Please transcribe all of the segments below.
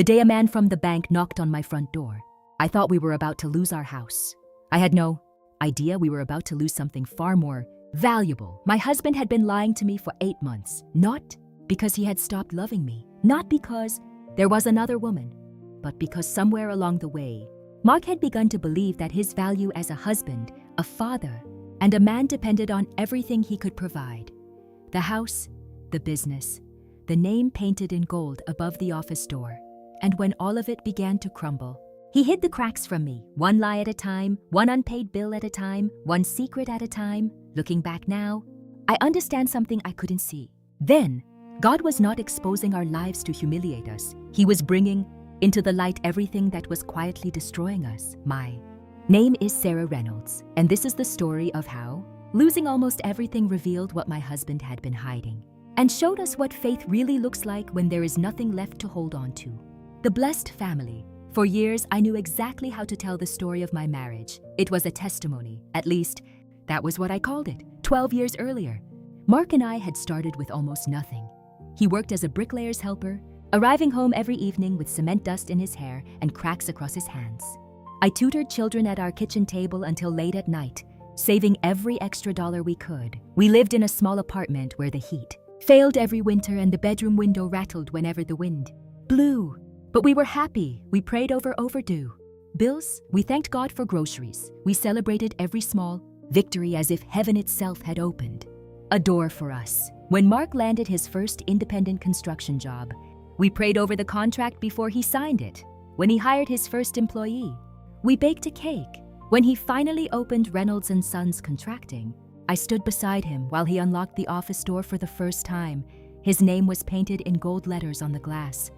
The day a man from the bank knocked on my front door, I thought we were about to lose our house. I had no idea we were about to lose something far more valuable. My husband had been lying to me for 8 months, not because he had stopped loving me, not because there was another woman, but because somewhere along the way, Mark had begun to believe that his value as a husband, a father, and a man depended on everything he could provide. The house, the business, the name painted in gold above the office door. And when all of it began to crumble, he hid the cracks from me, one lie at a time, one unpaid bill at a time, one secret at a time. Looking back now, I understand something I couldn't see. Then, God was not exposing our lives to humiliate us. He was bringing into the light everything that was quietly destroying us. My name is Sarah Reynolds, and this is the story of how losing almost everything revealed what my husband had been hiding and showed us what faith really looks like when there is nothing left to hold on to. The blessed family. For years, I knew exactly how to tell the story of my marriage. It was a testimony. At least, that was what I called it. 12 years earlier, Mark and I had started with almost nothing. He worked as a bricklayer's helper, arriving home every evening with cement dust in his hair and cracks across his hands. I tutored children at our kitchen table until late at night, saving every extra dollar we could. We lived in a small apartment where the heat failed every winter and the bedroom window rattled whenever the wind blew. But we were happy. We prayed over overdue bills. We thanked God for groceries. We celebrated every small victory as if heaven itself had opened a door for us. When Mark landed his first independent construction job, we prayed over the contract before he signed it. When he hired his first employee, we baked a cake. When he finally opened Reynolds & Sons Contracting, I stood beside him while he unlocked the office door for the first time. His name was painted in gold letters on the glass.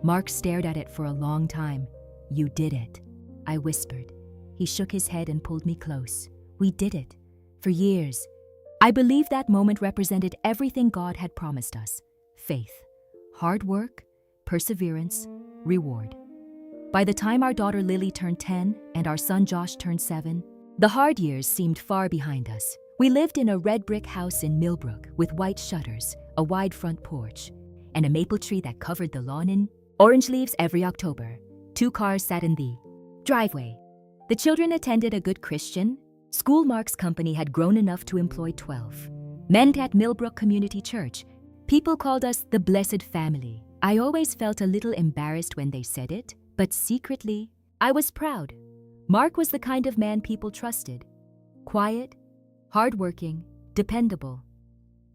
Mark stared at it for a long time. "You did it," I whispered. He shook his head and pulled me close. We did it. For years, I believed that moment represented everything God had promised us. Faith, hard work, perseverance, reward. By the time our daughter Lily turned 10 and our son Josh turned 7, the hard years seemed far behind us. We lived in a red brick house in Millbrook with white shutters, a wide front porch, and a maple tree that covered the lawn in orange leaves every October. 2 cars sat in the driveway. The children attended a good Christian school. Mark's company had grown enough to employ 12 men at Millbrook Community Church. People called us the Blessed Family. I always felt a little embarrassed when they said it, but secretly, I was proud. Mark was the kind of man people trusted. Quiet, hardworking, dependable.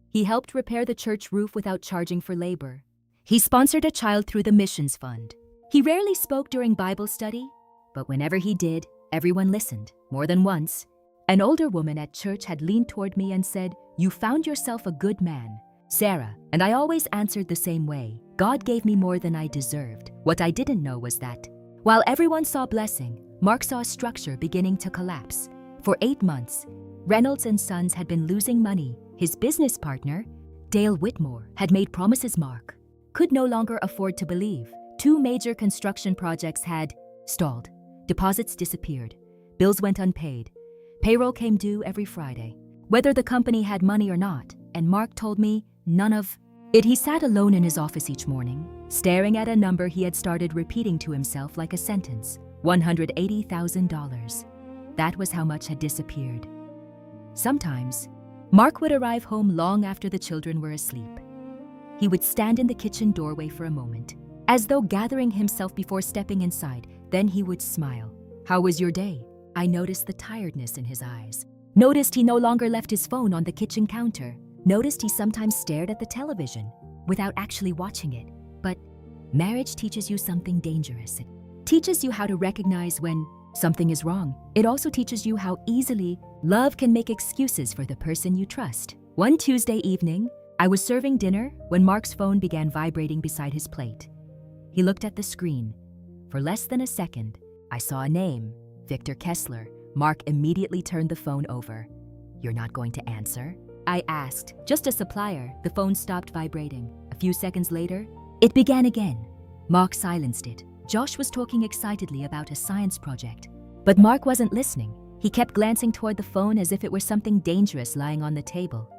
He helped repair the church roof without charging for labor. He sponsored a child through the missions fund. He rarely spoke during Bible study, but whenever he did, everyone listened. More than once, an older woman at church had leaned toward me and said, "You found yourself a good man, Sarah." And I always answered the same way. God gave me more than I deserved. What I didn't know was that, while everyone saw blessing, Mark saw a structure beginning to collapse. For 8 months, Reynolds & Sons had been losing money. His business partner, Dale Whitmore, had made promises Mark could no longer afford to believe. 2 major construction projects had stalled. Deposits disappeared. Bills went unpaid. Payroll came due every Friday, whether the company had money or not, and Mark told me none of it. He sat alone in his office each morning, staring at a number he had started repeating to himself like a sentence. $180,000. That was how much had disappeared. Sometimes, Mark would arrive home long after the children were asleep. He would stand in the kitchen doorway for a moment, as though gathering himself before stepping inside. Then he would smile. "How was your day?" I noticed the tiredness in his eyes. Noticed he no longer left his phone on the kitchen counter. Noticed he sometimes stared at the television without actually watching it. But marriage teaches you something dangerous. It teaches you how to recognize when something is wrong. It also teaches you how easily love can make excuses for the person you trust. One Tuesday evening, I was serving dinner when Mark's phone began vibrating beside his plate. He looked at the screen. For less than a second, I saw a name, Victor Kessler. Mark immediately turned the phone over. "You're not going to answer?" I asked. "Just a supplier." The phone stopped vibrating. A few seconds later, it began again. Mark silenced it. Josh was talking excitedly about a science project. But Mark wasn't listening. He kept glancing toward the phone as if it were something dangerous lying on the table.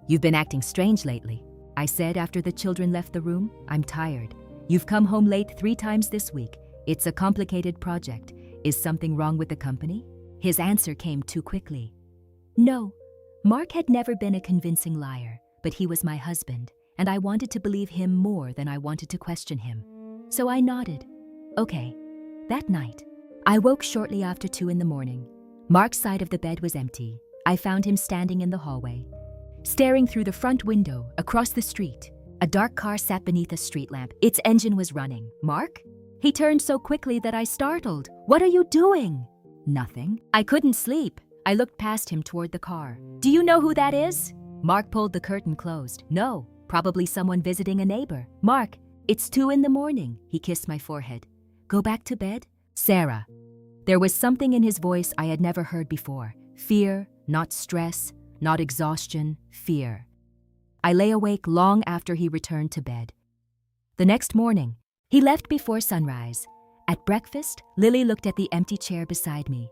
"You've been acting strange lately," I said after the children left the room. "I'm tired. You've come home late 3 times this week. It's a complicated project. Is something wrong with the company? His answer came too quickly. No. Mark had never been a convincing liar, but he was my husband, and I wanted to believe him more than I wanted to question him. So I nodded. Okay. That night, I woke shortly after 2 in the morning. Mark's side of the bed was empty. I found him standing in the hallway, staring through the front window across the street. A dark car sat beneath a street lamp. Its engine was running. Mark? He turned so quickly that I startled. What are you doing? Nothing. I couldn't sleep. I looked past him toward the car. Do you know who that is? Mark pulled the curtain closed. No, probably someone visiting a neighbor. Mark, it's 2 in the morning. He kissed my forehead. Go back to bed? Sarah. There was something in his voice I had never heard before. Fear, not stress, not exhaustion, fear. I lay awake long after he returned to bed. The next morning, he left before sunrise. At breakfast, Lily looked at the empty chair beside me.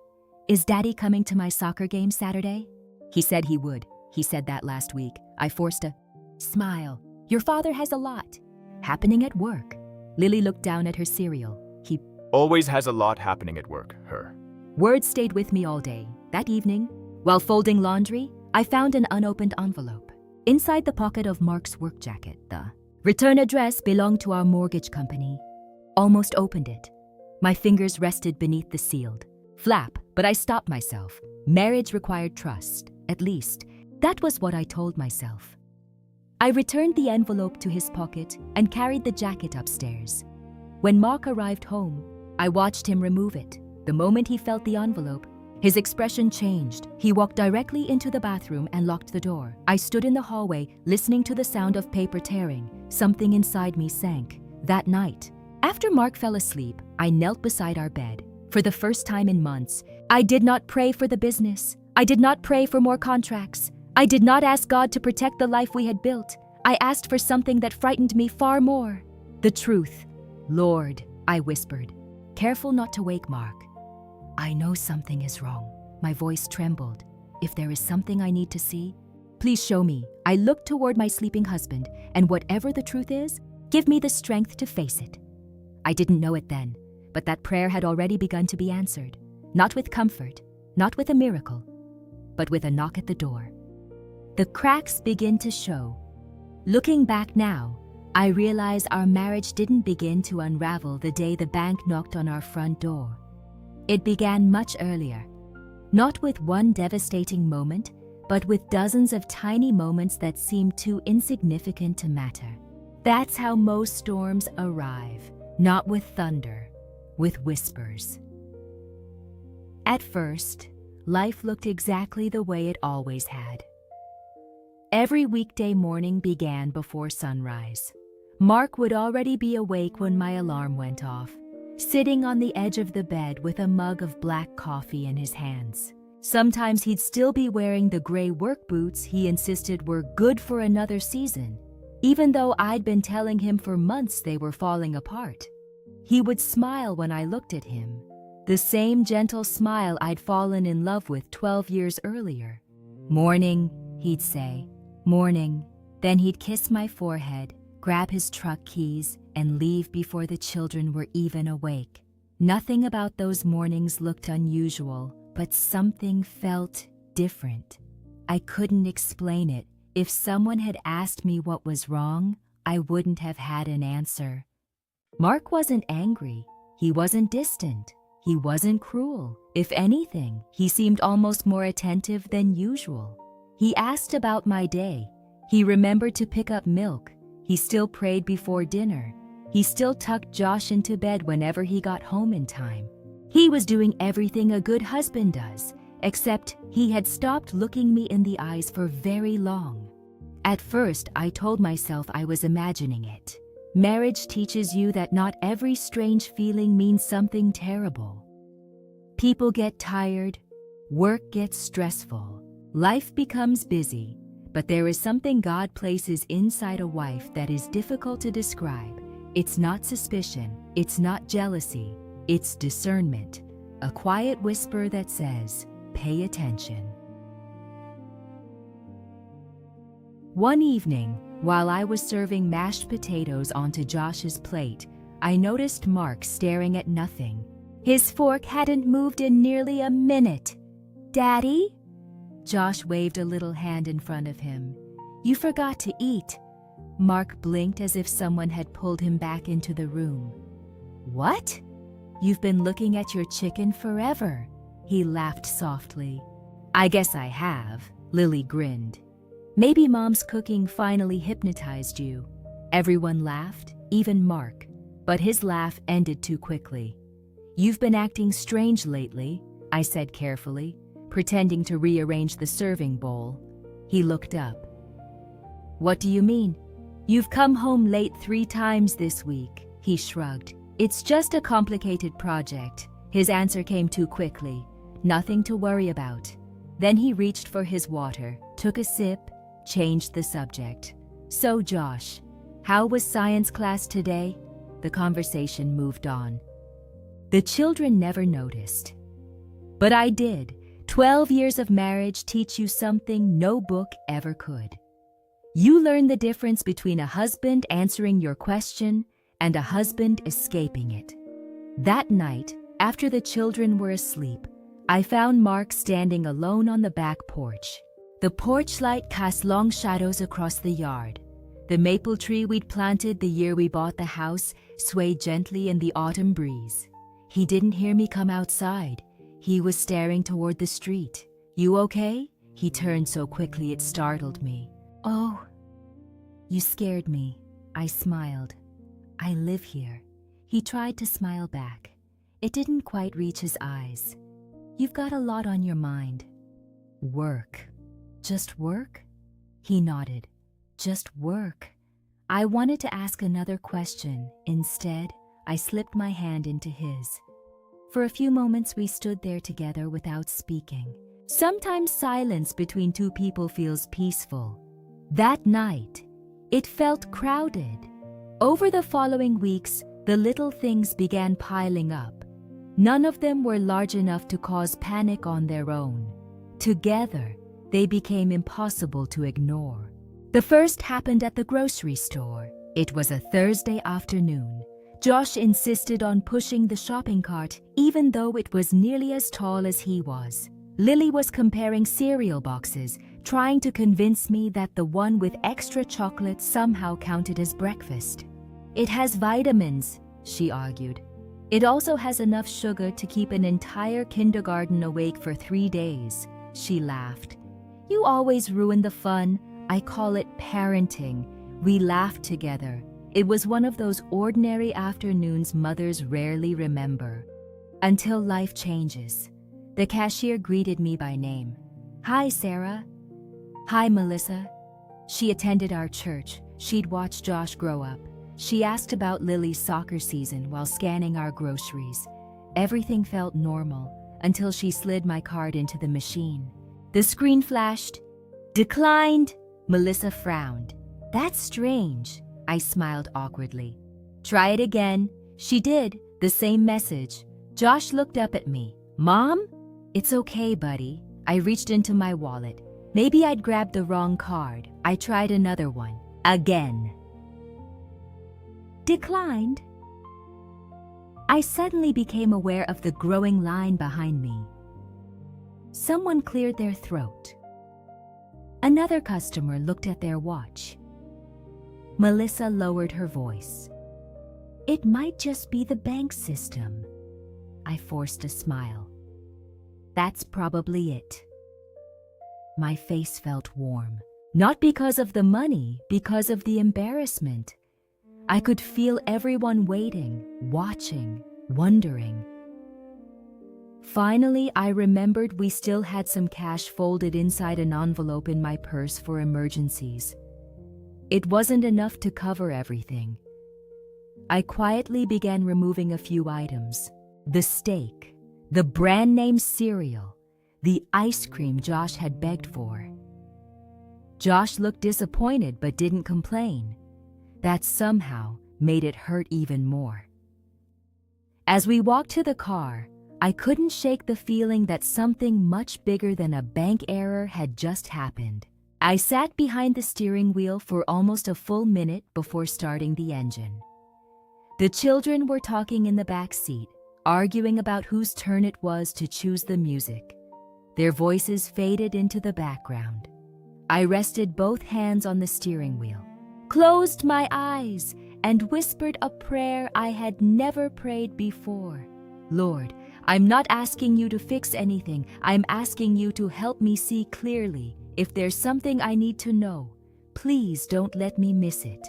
Is Daddy coming to my soccer game Saturday? He said he would. He said that last week. I forced a smile. Your father has a lot happening at work. Lily looked down at her cereal. He always has a lot happening at work, her. Words stayed with me all day. That evening, while folding laundry, I found an unopened envelope. Inside the pocket of Mark's work jacket, the return address belonged to our mortgage company. Almost opened it. My fingers rested beneath the sealed flap, but I stopped myself. Marriage required trust, at least. That was what I told myself. I returned the envelope to his pocket and carried the jacket upstairs. When Mark arrived home, I watched him remove it. The moment he felt the envelope, his expression changed. He walked directly into the bathroom and locked the door. I stood in the hallway, listening to the sound of paper tearing. Something inside me sank. That night, after Mark fell asleep, I knelt beside our bed. For the first time in months, I did not pray for the business. I did not pray for more contracts. I did not ask God to protect the life we had built. I asked for something that frightened me far more. The truth. Lord, I whispered, careful not to wake Mark. I know something is wrong. My voice trembled. If there is something I need to see, please show me. I looked toward my sleeping husband, and whatever the truth is, give me the strength to face it. I didn't know it then, but that prayer had already begun to be answered. Not with comfort, not with a miracle, but with a knock at the door. The cracks begin to show. Looking back now, I realize our marriage didn't begin to unravel the day the bank knocked on our front door. It began much earlier, not with one devastating moment, but with dozens of tiny moments that seemed too insignificant to matter. That's how most storms arrive, not with thunder, with whispers. At first, life looked exactly the way it always had. Every weekday morning began before sunrise. Mark would already be awake when my alarm went off, sitting on the edge of the bed with a mug of black coffee in his hands. Sometimes he'd still be wearing the gray work boots he insisted were good for another season, even though I'd been telling him for months they were falling apart. He would smile when I looked at him, the same gentle smile I'd fallen in love with 12 years earlier. Morning, he'd say, morning. Then he'd kiss my forehead, grab his truck keys, and leave before the children were even awake. Nothing about those mornings looked unusual, but something felt different. I couldn't explain it. If someone had asked me what was wrong, I wouldn't have had an answer. Mark wasn't angry. He wasn't distant. He wasn't cruel. If anything, he seemed almost more attentive than usual. He asked about my day. He remembered to pick up milk. He still prayed before dinner. He still tucked Josh into bed whenever he got home in time. He was doing everything a good husband does, except he had stopped looking me in the eyes for very long. At first, I told myself I was imagining it. Marriage teaches you that not every strange feeling means something terrible. People get tired, work gets stressful, life becomes busy, but there is something God places inside a wife that is difficult to describe. It's not suspicion, it's not jealousy, it's discernment, a quiet whisper that says, pay attention. One evening, While I was serving mashed potatoes onto Josh's plate, I noticed Mark staring at nothing. His fork hadn't moved in nearly a minute. "Daddy?" Josh waved a little hand in front of him. "You forgot to eat." Mark blinked as if someone had pulled him back into the room. "What? You've been looking at your chicken forever." He laughed softly. "I guess I have," Lily grinned. "Maybe Mom's cooking finally hypnotized you." Everyone laughed, even Mark, but his laugh ended too quickly. "You've been acting strange lately," I said carefully, pretending to rearrange the serving bowl. He looked up. "What do you mean?" "You've come home late 3 times this week," he shrugged. "It's just a complicated project." His answer came too quickly. "Nothing to worry about." Then he reached for his water, took a sip, changed the subject. "So Josh, how was science class today?" The conversation moved on. The children never noticed. But I did. 12 years of marriage teach you something no book ever could. You learn the difference between a husband answering your question and a husband escaping it. That night, after the children were asleep, I found Mark standing alone on the back porch. The porch light cast long shadows across the yard. The maple tree we'd planted the year we bought the house swayed gently in the autumn breeze. He didn't hear me come outside. He was staring toward the street. "You okay?" He turned so quickly it startled me. "Oh, you scared me." I smiled. "I live here." He tried to smile back. It didn't quite reach his eyes. "You've got a lot on your mind." "Work." "Just work?" He nodded. "Just work." I wanted to ask another question. Instead, I slipped my hand into his. For a few moments we stood there together without speaking. Sometimes silence between two people feels peaceful. That night, it felt crowded. Over the following weeks, the little things began piling up. None of them were large enough to cause panic on their own. Together, they became impossible to ignore. The first happened at the grocery store. It was a Thursday afternoon. Josh insisted on pushing the shopping cart, even though it was nearly as tall as he was. Lily was comparing cereal boxes, trying to convince me that the one with extra chocolate somehow counted as breakfast. "It has vitamins," she argued. "It also has enough sugar to keep an entire kindergarten awake for 3 days." She laughed. "You always ruin the fun. I call it parenting." We laughed together. It was one of those ordinary afternoons mothers rarely remember. Until life changes. The cashier greeted me by name. "Hi, Sarah." "Hi, Melissa." She attended our church. She'd watched Josh grow up. She asked about Lily's soccer season while scanning our groceries. Everything felt normal until she slid my card into the machine. The screen flashed. "Declined." Melissa frowned. "That's strange." I smiled awkwardly. "Try it again." She did, the same message. Josh looked up at me. "Mom?" "It's okay, buddy." I reached into my wallet. Maybe I'd grabbed the wrong card. I tried another one. Again. "Declined." I suddenly became aware of the growing line behind me. Someone cleared their throat. Another customer looked at their watch. Melissa lowered her voice. "It might just be the bank system." I forced a smile. "That's probably it." My face felt warm. Not because of the money, because of the embarrassment. I could feel everyone waiting, watching, wondering. Finally, I remembered we still had some cash folded inside an envelope in my purse for emergencies. It wasn't enough to cover everything. I quietly began removing a few items. The steak, the brand name cereal, the ice cream Josh had begged for. Josh looked disappointed but didn't complain. That somehow made it hurt even more. As we walked to the car, I couldn't shake the feeling that something much bigger than a bank error had just happened. I sat behind the steering wheel for almost a full minute before starting the engine. The children were talking in the back seat, arguing about whose turn it was to choose the music. Their voices faded into the background. I rested both hands on the steering wheel, closed my eyes, and whispered a prayer I had never prayed before. Lord, I'm not asking you to fix anything. I'm asking you to help me see clearly. If there's something I need to know, please don't let me miss it.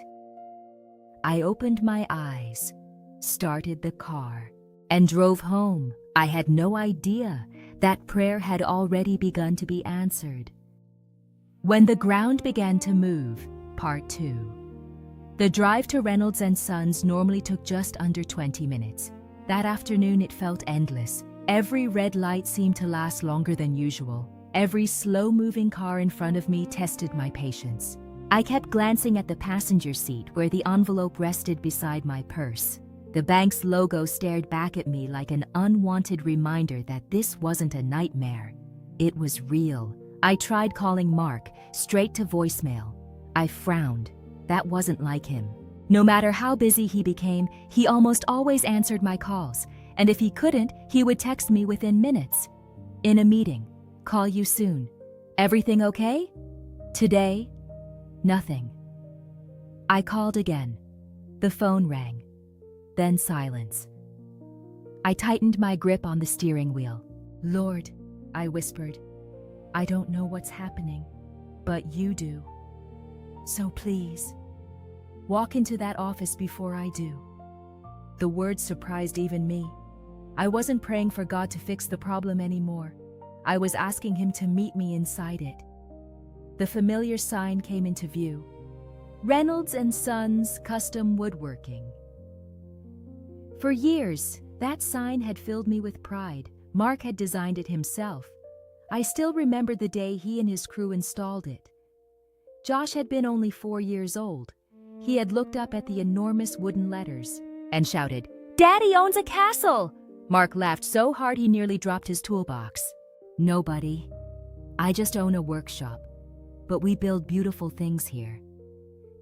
I opened my eyes, started the car, and drove home. I had no idea that prayer had already begun to be answered. When the ground began to move, Part 2. The drive to Reynolds & Sons normally took just under 20 minutes. That afternoon it felt endless. Every red light seemed to last longer than usual. Every slow-moving car in front of me tested my patience. I kept glancing at the passenger seat where the envelope rested beside my purse. The bank's logo stared back at me like an unwanted reminder that this wasn't a nightmare. It was real. I tried calling Mark, straight to voicemail. I frowned. That wasn't like him. No matter how busy he became, he almost always answered my calls, and if he couldn't, he would text me within minutes. In a meeting. Call you soon. Everything okay? Today? Nothing. I called again. The phone rang. Then silence. I tightened my grip on the steering wheel. Lord, I whispered, I don't know what's happening, but you do. So please, walk into that office before I do. The words surprised even me. I wasn't praying for God to fix the problem anymore. I was asking him to meet me inside it. The familiar sign came into view. Reynolds & Sons Custom Woodworking. For years, that sign had filled me with pride. Mark had designed it himself. I still remember the day he and his crew installed it. Josh had been only 4 years old. He had looked up at the enormous wooden letters and shouted, "Daddy owns a castle!" Mark laughed so hard he nearly dropped his toolbox. Nobody. I just own a workshop, but we build beautiful things here.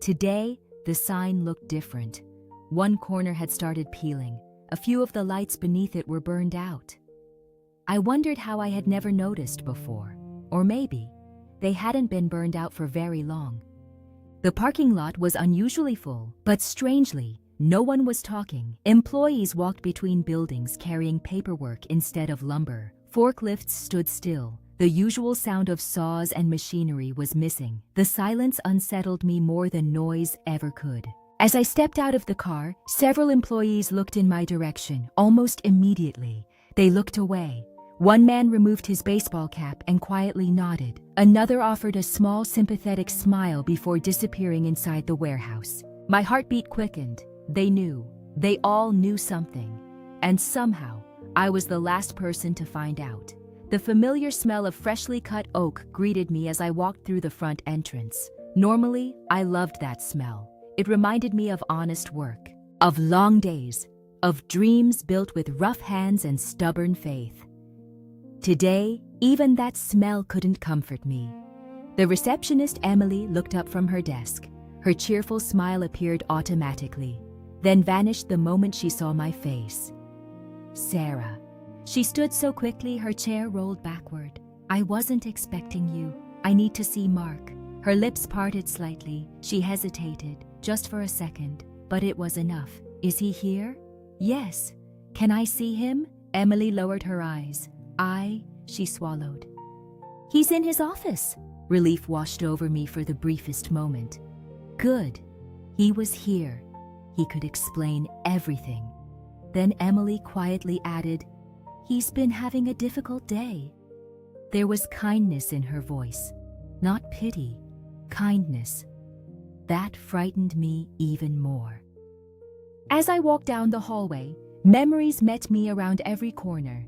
Today, the sign looked different. One corner had started peeling. A few of the lights beneath it were burned out. I wondered how I had never noticed before, or maybe they hadn't been burned out for very long. The parking lot was unusually full, but strangely, no one was talking. Employees walked between buildings carrying paperwork instead of lumber. Forklifts stood still. The usual sound of saws and machinery was missing. The silence unsettled me more than noise ever could. As I stepped out of the car, several employees looked in my direction. Almost immediately, they looked away. One man removed his baseball cap and quietly nodded. Another offered a small, sympathetic smile before disappearing inside the warehouse. My heartbeat quickened. They knew. They all knew something. And somehow, I was the last person to find out. The familiar smell of freshly cut oak greeted me as I walked through the front entrance. Normally, I loved that smell. It reminded me of honest work, of long days, of dreams built with rough hands and stubborn faith. Today, even that smell couldn't comfort me. The receptionist, Emily, looked up from her desk. Her cheerful smile appeared automatically, then vanished the moment she saw my face. Sarah. She stood so quickly her chair rolled backward. I wasn't expecting you. I need to see Mark. Her lips parted slightly. She hesitated, just for a second, but it was enough. Is he here? Yes. Can I see him? Emily lowered her eyes. She swallowed. He's in his office. Relief washed over me for the briefest moment. Good. He was here. He could explain everything. Then Emily quietly added, "He's been having a difficult day." There was kindness in her voice, not pity, kindness. That frightened me even more. As I walked down the hallway, memories met me around every corner.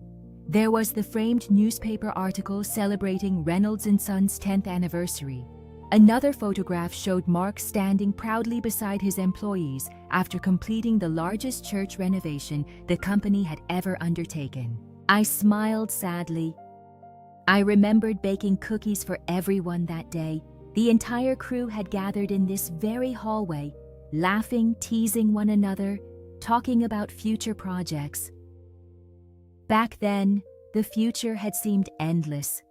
There was the framed newspaper article celebrating Reynolds & Sons' 10th anniversary. Another photograph showed Mark standing proudly beside his employees after completing the largest church renovation the company had ever undertaken. I smiled sadly. I remembered baking cookies for everyone that day. The entire crew had gathered in this very hallway, laughing, teasing one another, talking about future projects. Back then, the future had seemed endless.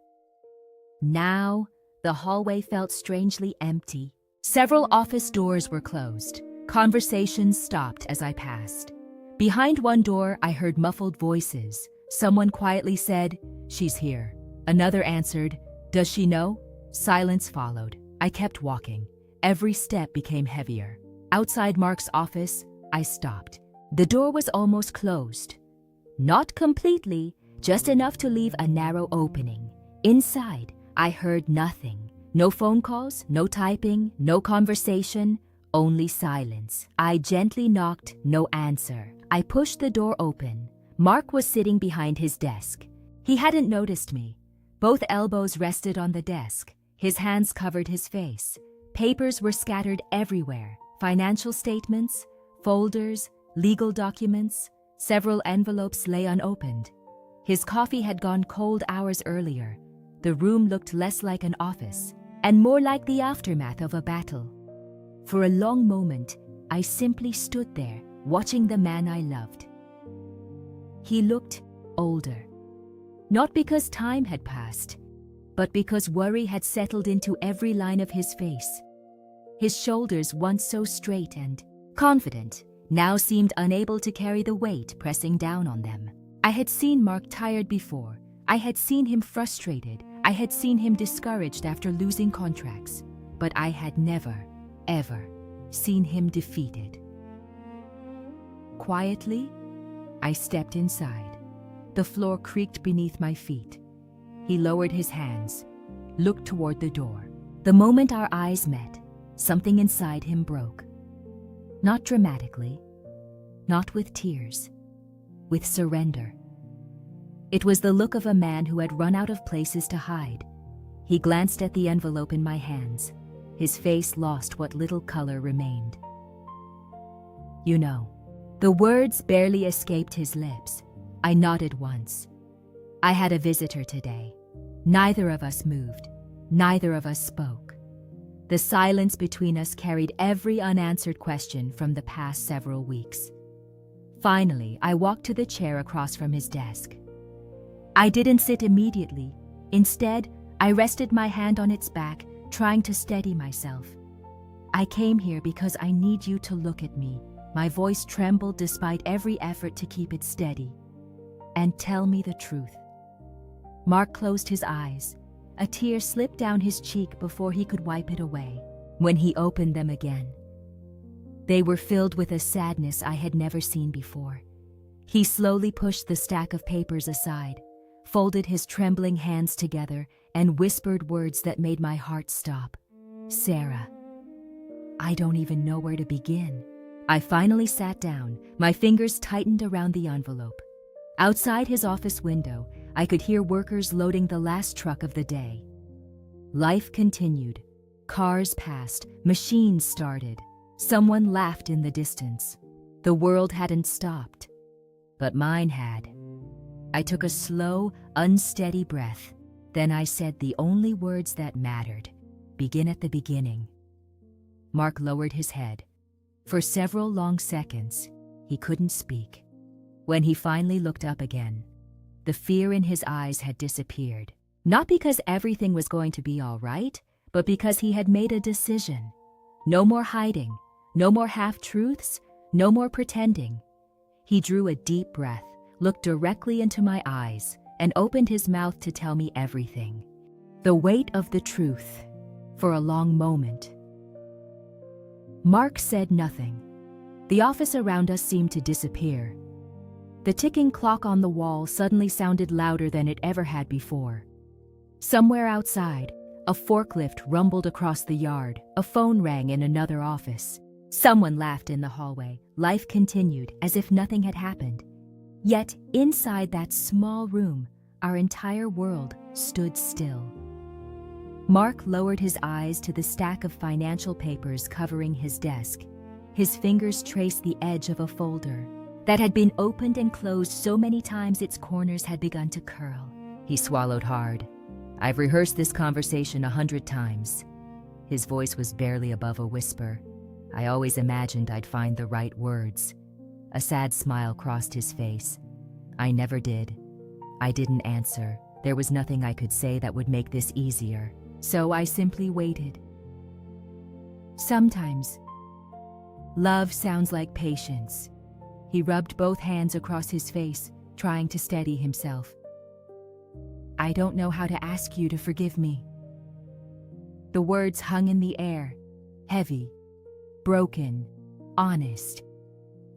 Now, the hallway felt strangely empty. Several office doors were closed. Conversations stopped as I passed. Behind one door, I heard muffled voices. Someone quietly said, "She's here." Another answered, "Does she know?" Silence followed. I kept walking. Every step became heavier. Outside Mark's office, I stopped. The door was almost closed. Not completely, just enough to leave a narrow opening. Inside, I heard nothing. No phone calls, no typing, no conversation, only silence. I gently knocked, no answer. I pushed the door open. Mark was sitting behind his desk. He hadn't noticed me. Both elbows rested on the desk. His hands covered his face. Papers were scattered everywhere. Financial statements, folders, legal documents. Several envelopes lay unopened. His coffee had gone cold hours earlier. The room looked less like an office and more like the aftermath of a battle. For a long moment, I simply stood there, watching the man I loved. He looked older. Not because time had passed, but because worry had settled into every line of his face. His shoulders, once so straight and confident, now seemed unable to carry the weight pressing down on them. I had seen Mark tired before. I had seen him frustrated. I had seen him discouraged after losing contracts. But I had never, ever seen him defeated. Quietly, I stepped inside. The floor creaked beneath my feet. He lowered his hands, looked toward the door. The moment our eyes met, something inside him broke. Not dramatically, not with tears, with surrender. It was the look of a man who had run out of places to hide. He glanced at the envelope in my hands. His face lost what little color remained. "You know." The words barely escaped his lips. I nodded once. I had a visitor today. Neither of us moved. Neither of us spoke. The silence between us carried every unanswered question from the past several weeks. Finally, I walked to the chair across from his desk. I didn't sit immediately. Instead, I rested my hand on its back, trying to steady myself. "I came here because I need you to look at me." My voice trembled despite every effort to keep it steady. "And tell me the truth." Mark closed his eyes. A tear slipped down his cheek before he could wipe it away. When he opened them again, they were filled with a sadness I had never seen before. He slowly pushed the stack of papers aside, folded his trembling hands together, and whispered words that made my heart stop. "Sarah, I don't even know where to begin." I finally sat down. My fingers tightened around the envelope. Outside his office window, I could hear workers loading the last truck of the day. Life continued. Cars passed, machines started. Someone laughed in the distance. The world hadn't stopped, but mine had. I took a slow, unsteady breath. Then I said the only words that mattered. "Begin at the beginning." Mark lowered his head. For several long seconds, he couldn't speak. When he finally looked up again, the fear in his eyes had disappeared. Not because everything was going to be all right, but because he had made a decision. No more hiding, no more half-truths, no more pretending. He drew a deep breath, looked directly into my eyes, and opened his mouth to tell me everything. The weight of the truth. For a long moment, Mark said nothing. The office around us seemed to disappear. The ticking clock on the wall suddenly sounded louder than it ever had before. Somewhere outside, a forklift rumbled across the yard. A phone rang in another office. Someone laughed in the hallway. Life continued as if nothing had happened. Yet, inside that small room, our entire world stood still. Mark lowered his eyes to the stack of financial papers covering his desk. His fingers traced the edge of a folder that had been opened and closed so many times its corners had begun to curl. He swallowed hard. "I've rehearsed this conversation 100 times. His voice was barely above a whisper. I always imagined I'd find the right words. A sad smile crossed his face. I never did. I didn't answer. There was nothing I could say that would make this easier. So I simply waited. Sometimes, love sounds like patience. He rubbed both hands across his face, trying to steady himself. I don't know how to ask you to forgive me. The words hung in the air, heavy, broken, honest.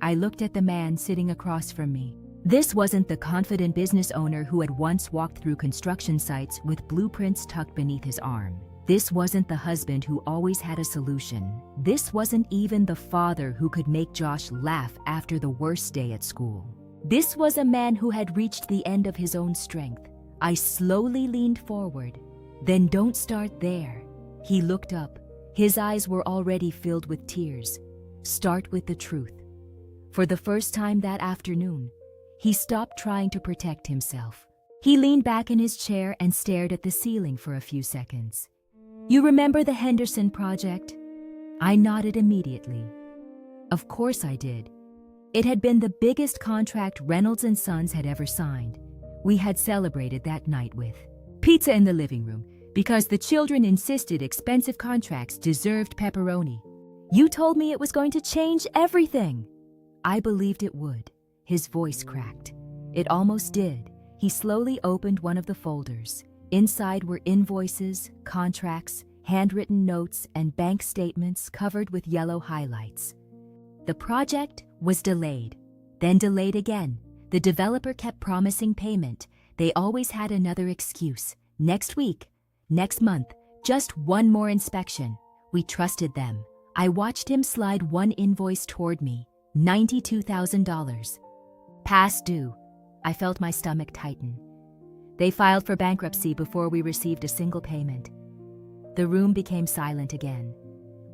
I looked at the man sitting across from me. This wasn't the confident business owner who had once walked through construction sites with blueprints tucked beneath his arm. This wasn't the husband who always had a solution. This wasn't even the father who could make Josh laugh after the worst day at school. This was a man who had reached the end of his own strength. I slowly leaned forward. Then don't start there. He looked up. His eyes were already filled with tears. Start with the truth. For the first time that afternoon, he stopped trying to protect himself. He leaned back in his chair and stared at the ceiling for a few seconds. You remember the Henderson project? I nodded immediately. Of course I did. It had been the biggest contract Reynolds & Sons had ever signed. We had celebrated that night with pizza in the living room because the children insisted expensive contracts deserved pepperoni. You told me it was going to change everything. I believed it would. His voice cracked. It almost did. He slowly opened one of the folders. Inside were invoices, contracts, handwritten notes, and bank statements covered with yellow highlights. The project was delayed, then delayed again. The developer kept promising payment. They always had another excuse. Next week, next month, just one more inspection. We trusted them. I watched him slide one invoice toward me, $92,000. Past due. I felt my stomach tighten. They filed for bankruptcy before we received a single payment. The room became silent again.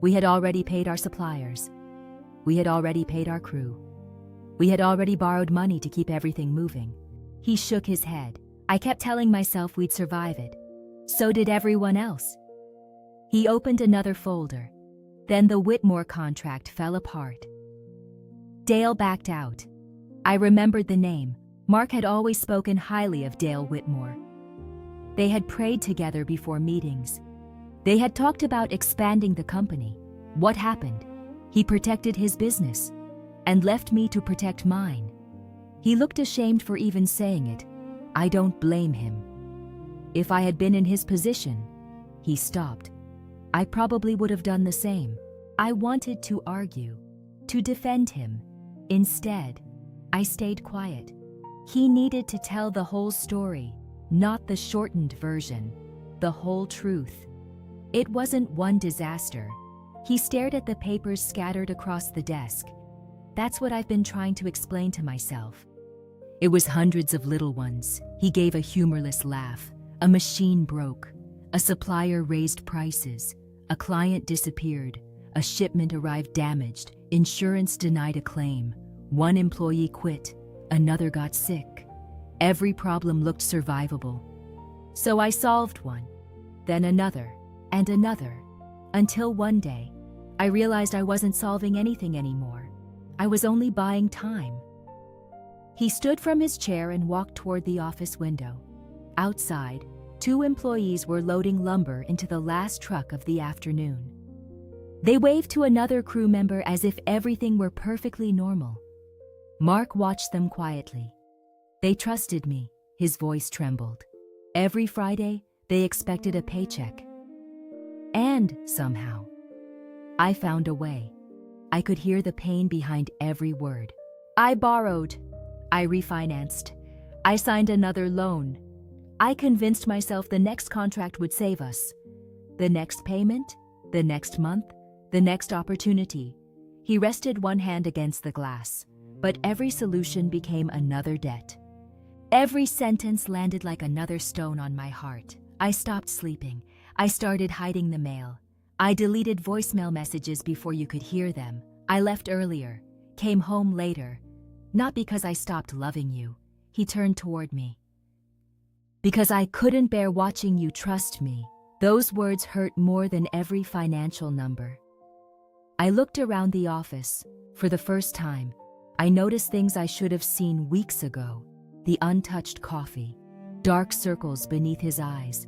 We had already paid our suppliers. We had already paid our crew. We had already borrowed money to keep everything moving. He shook his head. I kept telling myself we'd survive it. So did everyone else. He opened another folder. Then the Whitmore contract fell apart. Dale backed out. I remembered the name. Mark had always spoken highly of Dale Whitmore. They had prayed together before meetings. They had talked about expanding the company. What happened? He protected his business and left me to protect mine. He looked ashamed for even saying it. I don't blame him. If I had been in his position, he stopped. I probably would have done the same. I wanted to argue, to defend him. Instead, I stayed quiet. He needed to tell the whole story, not the shortened version, the whole truth. It wasn't one disaster. He stared at the papers scattered across the desk. That's what I've been trying to explain to myself. It was hundreds of little ones. He gave a humorless laugh. A machine broke. A supplier raised prices. A client disappeared. A shipment arrived damaged. Insurance denied a claim. One employee quit. Another got sick. Every problem looked survivable. So I solved one, then another, and another, until one day, I realized I wasn't solving anything anymore. I was only buying time. He stood from his chair and walked toward the office window. Outside, 2 employees were loading lumber into the last truck of the afternoon. They waved to another crew member as if everything were perfectly normal. Mark watched them quietly. They trusted me. His voice trembled. Every Friday, they expected a paycheck. And somehow, I found a way. I could hear the pain behind every word. I borrowed. I refinanced. I signed another loan. I convinced myself the next contract would save us. The next payment, the next month, the next opportunity. He rested one hand against the glass. But every solution became another debt. Every sentence landed like another stone on my heart. I stopped sleeping. I started hiding the mail. I deleted voicemail messages before you could hear them. I left earlier, came home later. Not because I stopped loving you. He turned toward me. Because I couldn't bear watching you trust me, Those words hurt more than every financial number. I looked around the office. For the first time, I noticed things I should have seen weeks ago. The untouched coffee, dark circles beneath his eyes,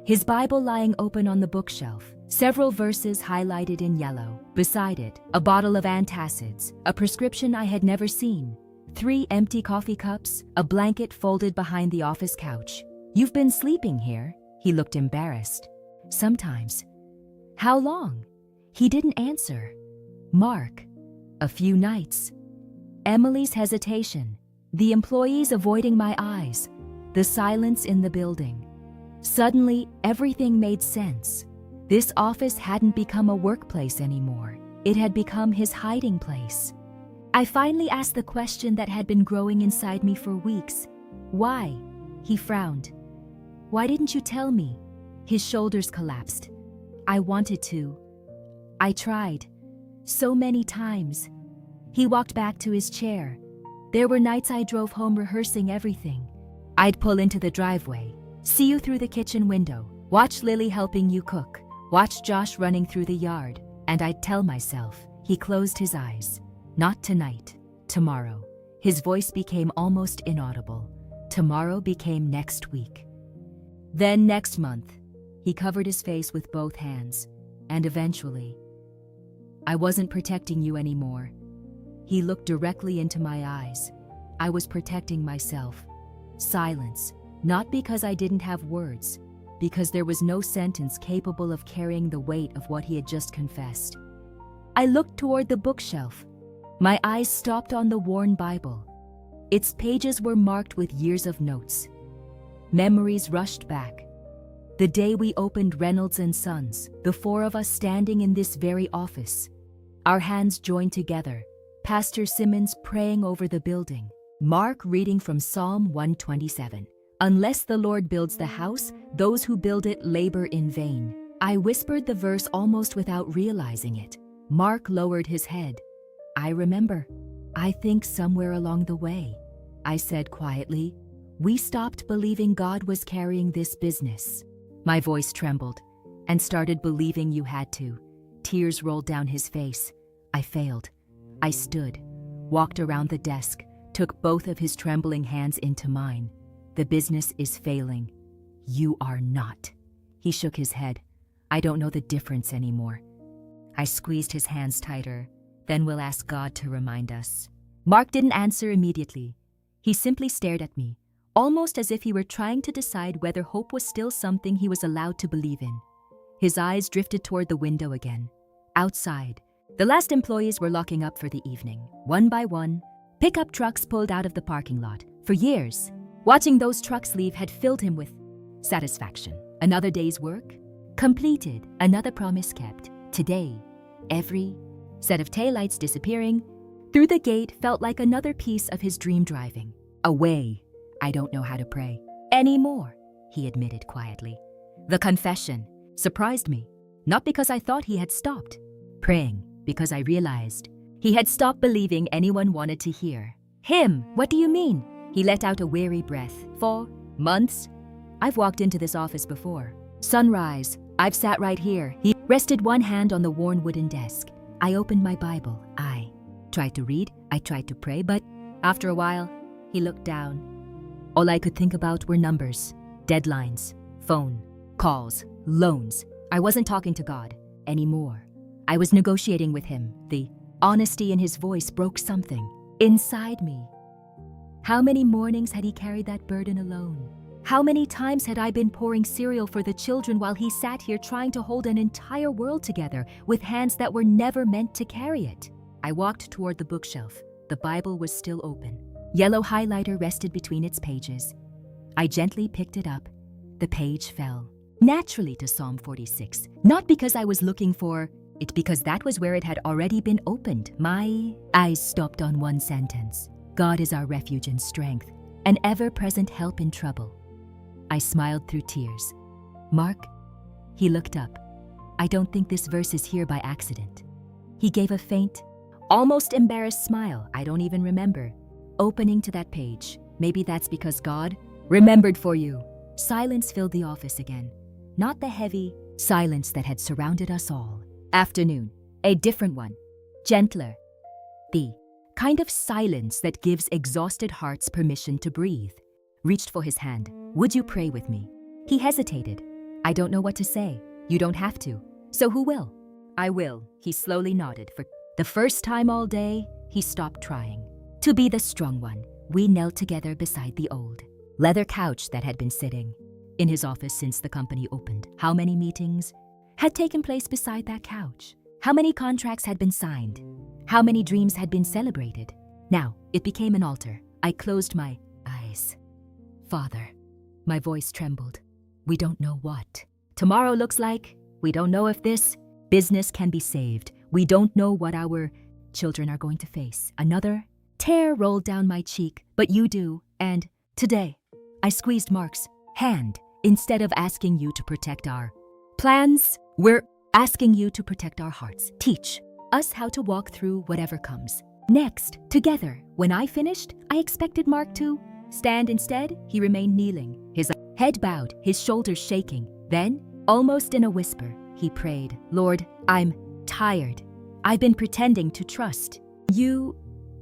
his Bible lying open on the bookshelf, several verses highlighted in yellow. Beside it, a bottle of antacids, a prescription I had never seen, 3 empty coffee cups, a blanket folded behind the office couch. "You've been sleeping here?" He looked embarrassed. "Sometimes." "How long?" He didn't answer. "Mark." "A few nights." Emily's hesitation, the employees avoiding my eyes, the silence in the building. Suddenly, everything made sense. This office hadn't become a workplace anymore. It had become his hiding place. I finally asked the question that had been growing inside me for weeks. "Why?" He frowned. "Why didn't you tell me?" His shoulders collapsed. "I wanted to. I tried. So many times." He walked back to his chair. "There were nights I drove home rehearsing everything. I'd pull into the driveway, see you through the kitchen window, watch Lily helping you cook, watch Josh running through the yard, and I'd tell myself." He closed his eyes. "Not tonight. Tomorrow." His voice became almost inaudible. Tomorrow became next week. Then next month. He covered his face with both hands. And eventually, "I wasn't protecting you anymore." He looked directly into my eyes. I was protecting myself. Silence, not because I didn't have words, because there was no sentence capable of carrying the weight of what he had just confessed. I looked toward the bookshelf. My eyes stopped on the worn Bible. Its pages were marked with years of notes. Memories rushed back. The day we opened Reynolds and Sons, the 4 of us standing in this very office. Our hands joined together, Pastor Simmons praying over the building, Mark reading from Psalm 127. "Unless the Lord builds the house, those who build it labor in vain." I whispered the verse almost without realizing it. Mark lowered his head. "I remember. I think somewhere along the way," I said quietly, "we stopped believing God was carrying this business." My voice trembled, "and started believing you had to." Tears rolled down his face. I failed. I stood, walked around the desk, took both of his trembling hands into mine. "The business is failing. You are not." He shook his head. "I don't know the difference anymore." I squeezed his hands tighter. "Then we'll ask God to remind us." Mark didn't answer immediately. He simply stared at me, almost as if he were trying to decide whether hope was still something he was allowed to believe in. His eyes drifted toward the window again. Outside, the last employees were locking up for the evening. One by one, pickup trucks pulled out of the parking lot. For years, watching those trucks leave had filled him with satisfaction. Another day's work completed, another promise kept. Today, every set of taillights disappearing through the gate felt like another piece of his dream driving away. "I don't know how to pray anymore," he admitted quietly. The confession surprised me, not because I thought he had stopped praying, because I realized he had stopped believing anyone wanted to hear him. "What do you mean?" He let out a weary breath. "4 months? I've walked into this office before. Sunrise, I've sat right here." He rested one hand on the worn wooden desk. "I opened my Bible. I tried to read, I tried to pray, but after a while," he looked down. "All I could think about were numbers, deadlines, phone, calls, loans. I wasn't talking to God anymore. I was negotiating with him." The honesty in his voice broke something inside me. How many mornings had he carried that burden alone? How many times had I been pouring cereal for the children while he sat here trying to hold an entire world together with hands that were never meant to carry it? I walked toward the bookshelf. The Bible was still open. Yellow highlighter rested between its pages. I gently picked it up. The page fell naturally to Psalm 46, not because I was looking for it, because that was where it had already been opened. My eyes stopped on one sentence. "God is our refuge and strength, an ever-present help in trouble." I smiled through tears. "Mark?" He looked up. "I don't think this verse is here by accident." He gave a faint, almost embarrassed smile I don't even remember. "Opening to that page. Maybe that's because God remembered for you." Silence filled the office again. not the heavy silence that had surrounded us all. Afternoon, a different one, gentler. The kind of silence that gives exhausted hearts permission to breathe. Reached for his hand. Would you pray with me? He hesitated. I don't know what to say. You don't have to. So who will? I will. He slowly nodded. For the first time all day, he stopped trying to be the strong one. We knelt together beside the old leather couch that had been sitting in his office since the company opened. How many meetings had taken place beside that couch? How many contracts had been signed? How many dreams had been celebrated? Now, it became an altar. I closed my eyes. Father, my voice trembled. We don't know what tomorrow looks like. We don't know if this business can be saved. We don't know what our children are going to face. Another tear rolled down my cheek, but you do. And today, I squeezed Mark's hand. Instead of asking you to protect our plans, we're asking you to protect our hearts. Teach us how to walk through whatever comes next, together. When I finished, I expected Mark to stand. Instead, he remained kneeling, his head bowed, his shoulders shaking. Then, almost in a whisper, he prayed, Lord, I'm tired. I've been pretending to trust you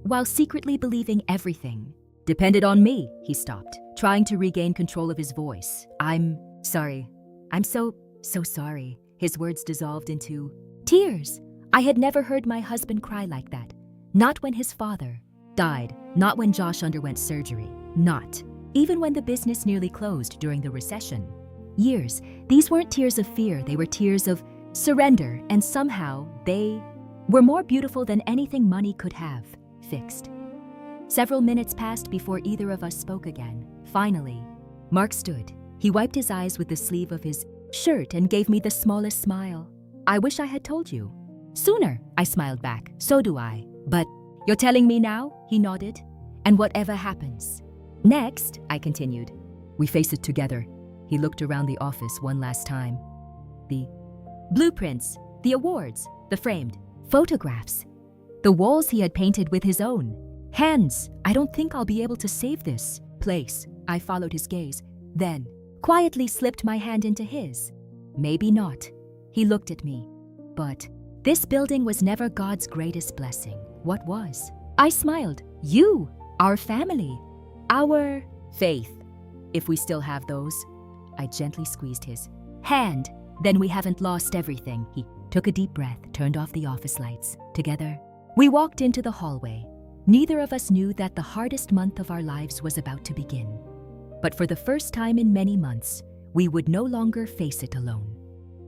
while secretly believing everything depended on me. He stopped, trying to regain control of his voice. I'm sorry. I'm so sorry. His words dissolved into tears. I had never heard my husband cry like that. Not when his father died, not when Josh underwent surgery, not even when the business nearly closed during the recession. Years, these weren't tears of fear, they were tears of surrender, and somehow they were more beautiful than anything money could have fixed. Several minutes passed before either of us spoke again. Finally, Mark stood. He wiped his eyes with the sleeve of his shirt and gave me the smallest smile. I wish I had told you sooner, I smiled back. So do I. But you're telling me now? He nodded. And whatever happens next, I continued, we face it together. He looked around the office one last time. The blueprints, the awards, the framed photographs, the walls he had painted with his own hands. I don't think I'll be able to save this place. I followed his gaze, then quietly slipped my hand into his. Maybe not. He looked at me. But this building was never God's greatest blessing. What was? I smiled. You, our family, our faith, if we still have those. I gently squeezed his hand. Then we haven't lost everything. He took a deep breath, turned off the office lights. Together, we walked into the hallway. Neither of us knew that the hardest month of our lives was about to begin. But for the first time in many months, we would no longer face it alone.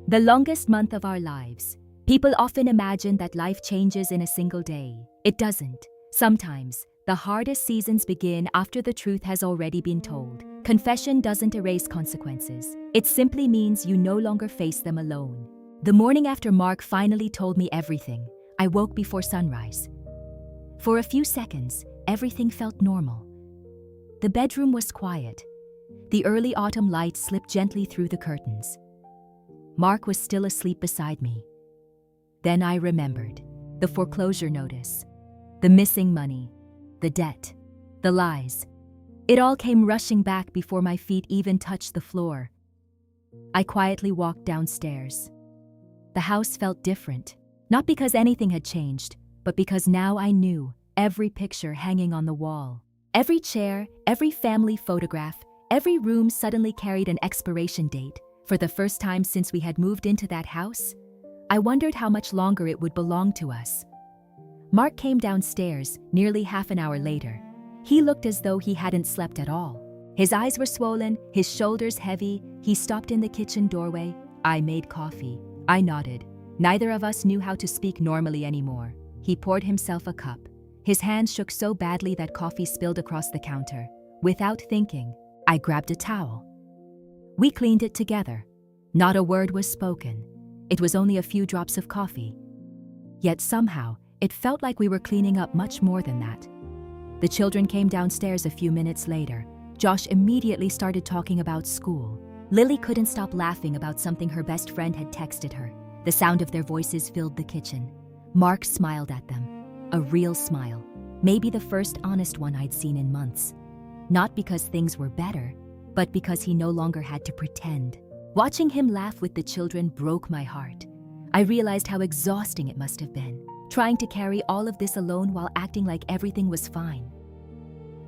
The longest month of our lives. People often imagine that life changes in a single day. It doesn't. Sometimes, the hardest seasons begin after the truth has already been told. Confession doesn't erase consequences. It simply means you no longer face them alone. The morning after Mark finally told me everything, I woke before sunrise. For a few seconds, everything felt normal. The bedroom was quiet. The early autumn light slipped gently through the curtains. Mark was still asleep beside me. Then I remembered the foreclosure notice, the missing money, the debt, the lies. It all came rushing back before my feet even touched the floor. I quietly walked downstairs. The house felt different, not because anything had changed, but because now I knew every picture hanging on the wall. Every chair, every family photograph, every room suddenly carried an expiration date. For the first time since we had moved into that house, I wondered how much longer it would belong to us. Mark came downstairs nearly half an hour later. He looked as though he hadn't slept at all. His eyes were swollen, his shoulders heavy. He stopped in the kitchen doorway. I made coffee. I nodded. Neither of us knew how to speak normally anymore. He poured himself a cup. His hands shook so badly that coffee spilled across the counter. Without thinking, I grabbed a towel. We cleaned it together. Not a word was spoken. It was only a few drops of coffee. Yet somehow, it felt like we were cleaning up much more than that. The children came downstairs a few minutes later. Josh immediately started talking about school. Lily couldn't stop laughing about something her best friend had texted her. The sound of their voices filled the kitchen. Mark smiled at them. A real smile. Maybe the first honest one I'd seen in months. Not because things were better, but because he no longer had to pretend. Watching him laugh with the children broke my heart. I realized how exhausting it must have been, trying to carry all of this alone while acting like everything was fine.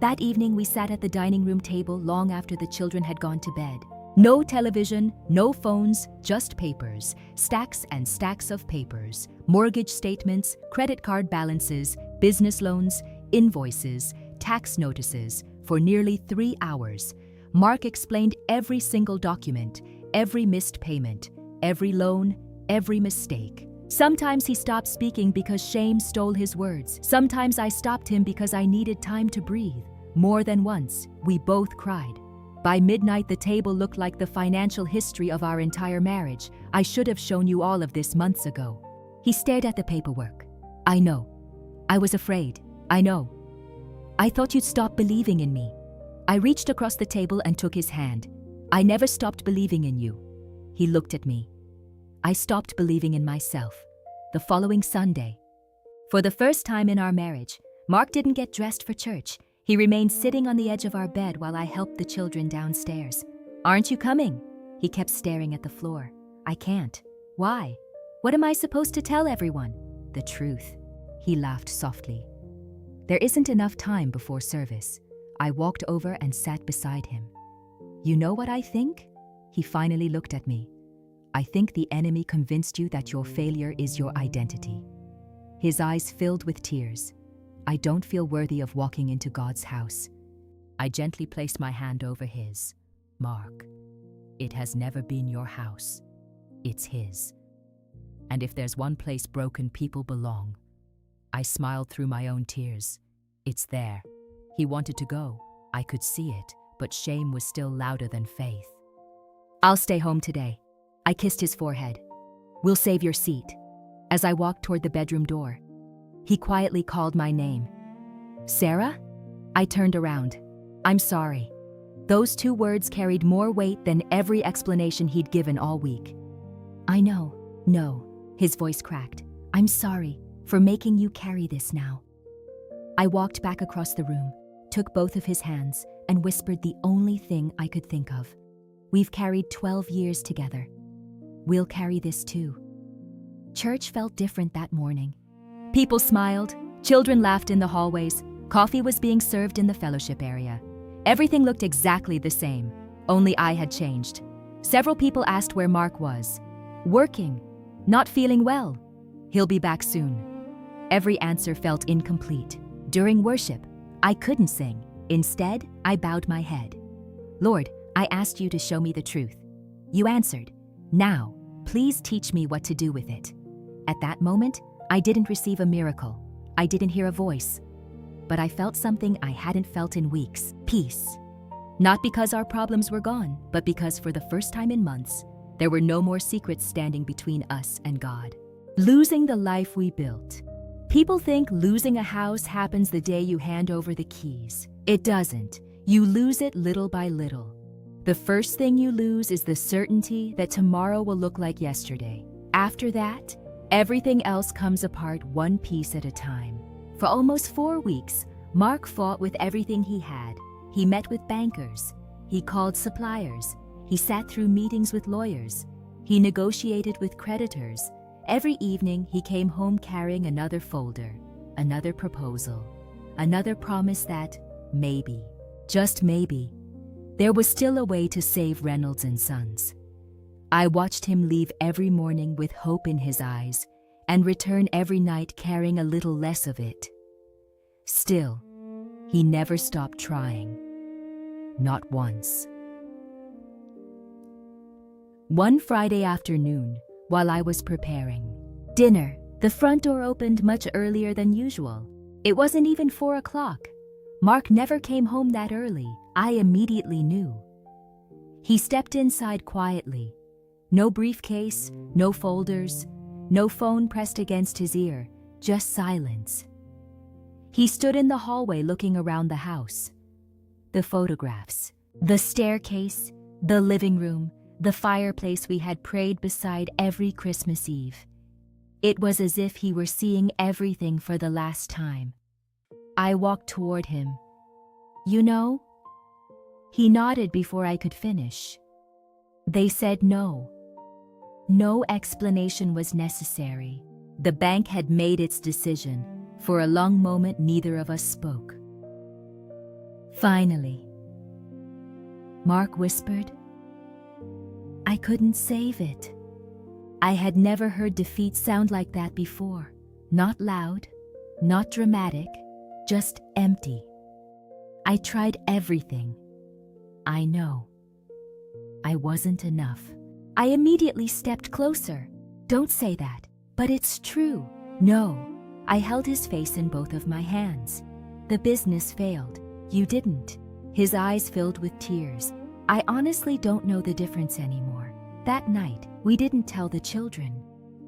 That evening, we sat at the dining room table long after the children had gone to bed. No television, no phones, just papers, stacks and stacks of papers, mortgage statements, credit card balances, business loans, invoices, tax notices. For nearly 3 hours, Mark explained every single document, every missed payment, every loan, every mistake. Sometimes he stopped speaking because shame stole his words. Sometimes I stopped him because I needed time to breathe. More than once, we both cried. By midnight, the table looked like the financial history of our entire marriage. I should have shown you all of this months ago. He stared at the paperwork. I know. I was afraid. I know. I thought you'd stop believing in me. I reached across the table and took his hand. I never stopped believing in you. He looked at me. I stopped believing in myself. The following Sunday, for the first time in our marriage, Mark didn't get dressed for church. He remained sitting on the edge of our bed while I helped the children downstairs. Aren't you coming? He kept staring at the floor. I can't. Why? What am I supposed to tell everyone? The truth. He laughed softly. There isn't enough time before service. I walked over and sat beside him. You know what I think? He finally looked at me. I think the enemy convinced you that your failure is your identity. His eyes filled with tears. I don't feel worthy of walking into God's house. I gently placed my hand over his. Mark, it has never been your house. It's his. And if there's one place broken people belong, I smiled through my own tears. It's there. He wanted to go. I could see it, but shame was still louder than faith. I'll stay home today. I kissed his forehead. We'll save your seat. As I walked toward the bedroom door, he quietly called my name. Sarah? I turned around. I'm sorry. Those 2 words carried more weight than every explanation he'd given all week. I know. No. His voice cracked. I'm sorry for making you carry this now. I walked back across the room, took both of his hands, and whispered the only thing I could think of. We've carried 12 years together. We'll carry this too. Church felt different that morning. People smiled, children laughed in the hallways, coffee was being served in the fellowship area. Everything looked exactly the same, only I had changed. Several people asked where Mark was. Working, not feeling well. He'll be back soon. Every answer felt incomplete. During worship, I couldn't sing. Instead, I bowed my head. Lord, I asked you to show me the truth. You answered. Now, please teach me what to do with it. At that moment, I didn't receive a miracle. I didn't hear a voice. But I felt something I hadn't felt in weeks. Peace. Not because our problems were gone, but because for the first time in months, there were no more secrets standing between us and God. Losing the life we built. People think losing a house happens the day you hand over the keys. It doesn't. You lose it little by little. The first thing you lose is the certainty that tomorrow will look like yesterday. After that, everything else comes apart one piece at a time. For almost 4 weeks, Mark fought with everything he had. He met with bankers. He called suppliers. He sat through meetings with lawyers. He negotiated with creditors. Every evening, he came home carrying another folder, another proposal, another promise that maybe, just maybe, there was still a way to save Reynolds and Sons. I watched him leave every morning with hope in his eyes and return every night carrying a little less of it. Still, he never stopped trying. Not once. One Friday afternoon, while I was preparing dinner, the front door opened much earlier than usual. It wasn't even 4 o'clock. Mark never came home that early. I immediately knew. He stepped inside quietly. No briefcase, no folders, no phone pressed against his ear, just silence. He stood in the hallway looking around the house. The photographs, the staircase, the living room, the fireplace we had prayed beside every Christmas Eve. It was as if he were seeing everything for the last time. I walked toward him. You know? He nodded before I could finish. They said no. No explanation was necessary. The bank had made its decision. For a long moment, neither of us spoke. Finally, Mark whispered, "I couldn't save it." I had never heard defeat sound like that before. Not loud, not dramatic, just empty. I tried everything. I know. I wasn't enough. I immediately stepped closer. "Don't say that, but it's true." "No." I held his face in both of my hands. "The business failed. You didn't." His eyes filled with tears. I honestly don't know the difference anymore. That night, we didn't tell the children.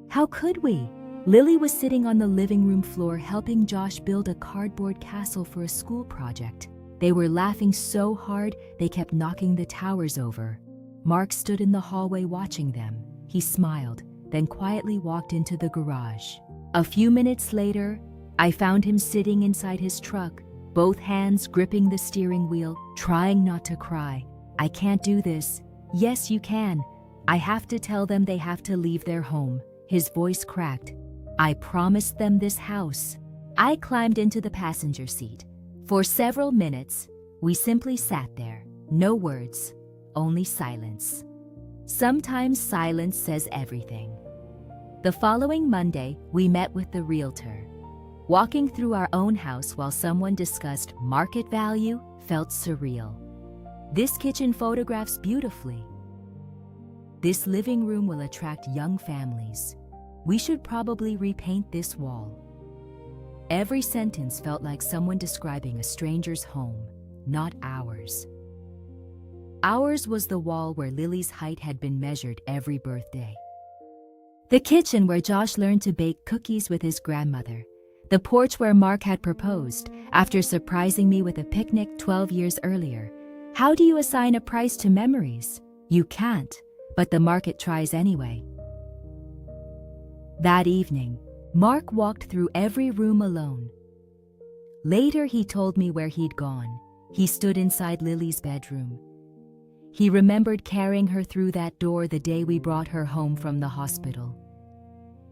How could we? Lily was sitting on the living room floor helping Josh build a cardboard castle for a school project. They were laughing so hard they kept knocking the towers over. Mark stood in the hallway watching them. He smiled, then quietly walked into the garage. A few minutes later, I found him sitting inside his truck, both hands gripping the steering wheel, trying not to cry. "I can't do this." "Yes, you can. I have to tell them they have to leave their home." His voice cracked. "I promised them this house." I climbed into the passenger seat. For several minutes, we simply sat there. No words, only silence. Sometimes silence says everything. The following Monday, we met with the realtor. Walking through our own house while someone discussed market value felt surreal. "This kitchen photographs beautifully. This living room will attract young families. We should probably repaint this wall." Every sentence felt like someone describing a stranger's home, not ours. Ours was the wall where Lily's height had been measured every birthday. The kitchen where Josh learned to bake cookies with his grandmother. The porch where Mark had proposed after surprising me with a picnic 12 years earlier. How do you assign a price to memories? You can't, but the market tries anyway. That evening, Mark walked through every room alone. Later, he told me where he'd gone. He stood inside Lily's bedroom. He remembered carrying her through that door the day we brought her home from the hospital.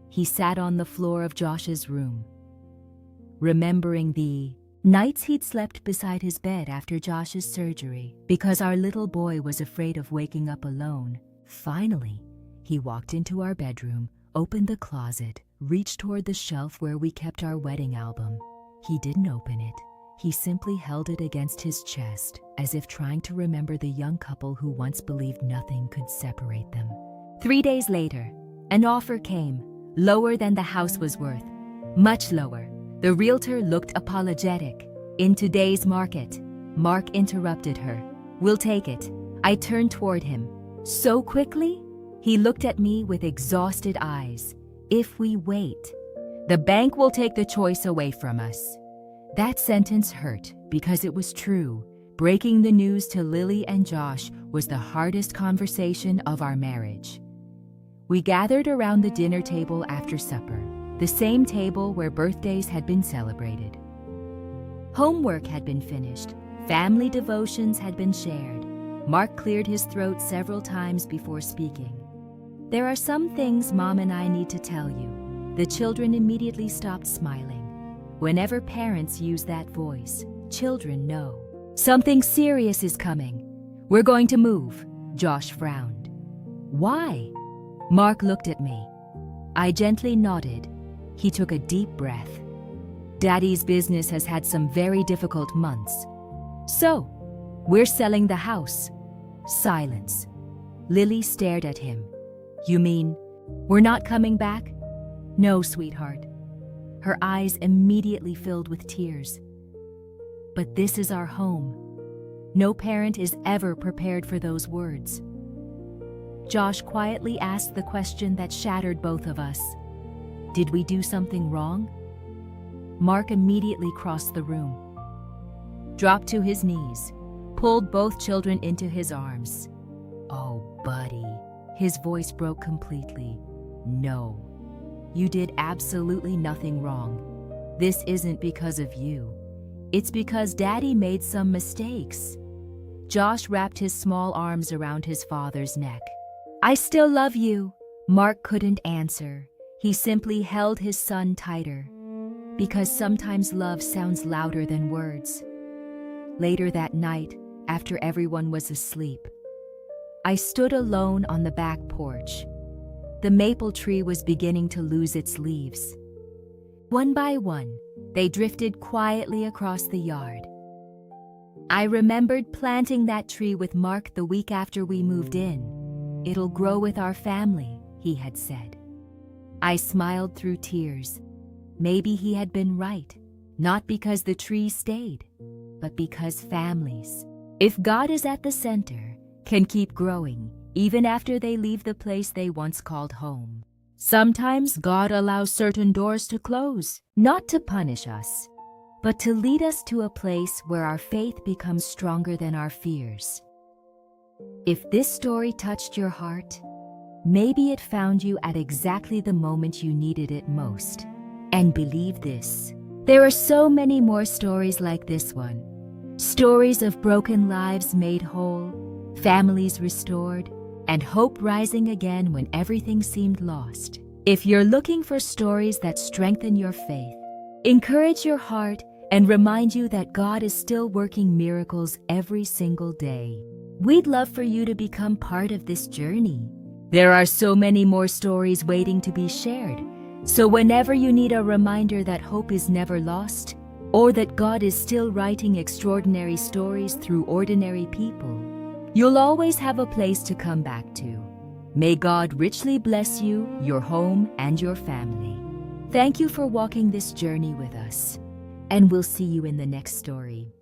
He sat on the floor of Josh's room, remembering the nights he'd slept beside his bed after Josh's surgery because our little boy was afraid of waking up alone. Finally, he walked into our bedroom, opened the closet, reached toward the shelf where we kept our wedding album. He didn't open it. He simply held it against his chest, as if trying to remember the young couple who once believed nothing could separate them. 3 days later, an offer came, lower than the house was worth. Much lower. The realtor looked apologetic. "In today's market," Mark interrupted her. "We'll take it." I turned toward him. "So quickly?" He looked at me with exhausted eyes. "If we wait, the bank will take the choice away from us." That sentence hurt because it was true. Breaking the news to Lily and Josh was the hardest conversation of our marriage. We gathered around the dinner table after supper, the same table where birthdays had been celebrated. Homework had been finished. Family devotions had been shared. Mark cleared his throat several times before speaking. "There are some things Mom and I need to tell you." The children immediately stopped smiling. Whenever parents use that voice, children know. "Something serious is coming. We're going to move." Josh frowned. "Why?" Mark looked at me. I gently nodded. He took a deep breath. "Daddy's business has had some very difficult months. So, we're selling the house." Silence. Lily stared at him. "You mean, we're not coming back?" "No, sweetheart." Her eyes immediately filled with tears. "But this is our home." No parent is ever prepared for those words. Josh quietly asked the question that shattered both of us. "Did we do something wrong?" Mark immediately crossed the room, dropped to his knees, pulled both children into his arms. "Oh, buddy." His voice broke completely. "No. You did absolutely nothing wrong. This isn't because of you. It's because Daddy made some mistakes." Josh wrapped his small arms around his father's neck. I still love you. Mark couldn't answer. He simply held his son tighter, because sometimes love sounds louder than words. Later that night, after everyone was asleep, I stood alone on the back porch. The maple tree was beginning to lose its leaves. One by one, they drifted quietly across the yard. I remembered planting that tree with Mark the week after we moved in. It'll grow with our family, he had said. I smiled through tears. Maybe he had been right, not because the tree stayed, but because families, if God is at the center, can keep growing even after they leave the place they once called home. Sometimes God allows certain doors to close, not to punish us, but to lead us to a place where our faith becomes stronger than our fears. If this story touched your heart, maybe it found you at exactly the moment you needed it most. And believe this, there are so many more stories like this one. Stories of broken lives made whole, families restored, and hope rising again when everything seemed lost. If you're looking for stories that strengthen your faith, encourage your heart, and remind you that God is still working miracles every single day, we'd love for you to become part of this journey. There are so many more stories waiting to be shared, so whenever you need a reminder that hope is never lost, or that God is still writing extraordinary stories through ordinary people, you'll always have a place to come back to. May God richly bless you, your home, and your family. Thank you for walking this journey with us, and we'll see you in the next story.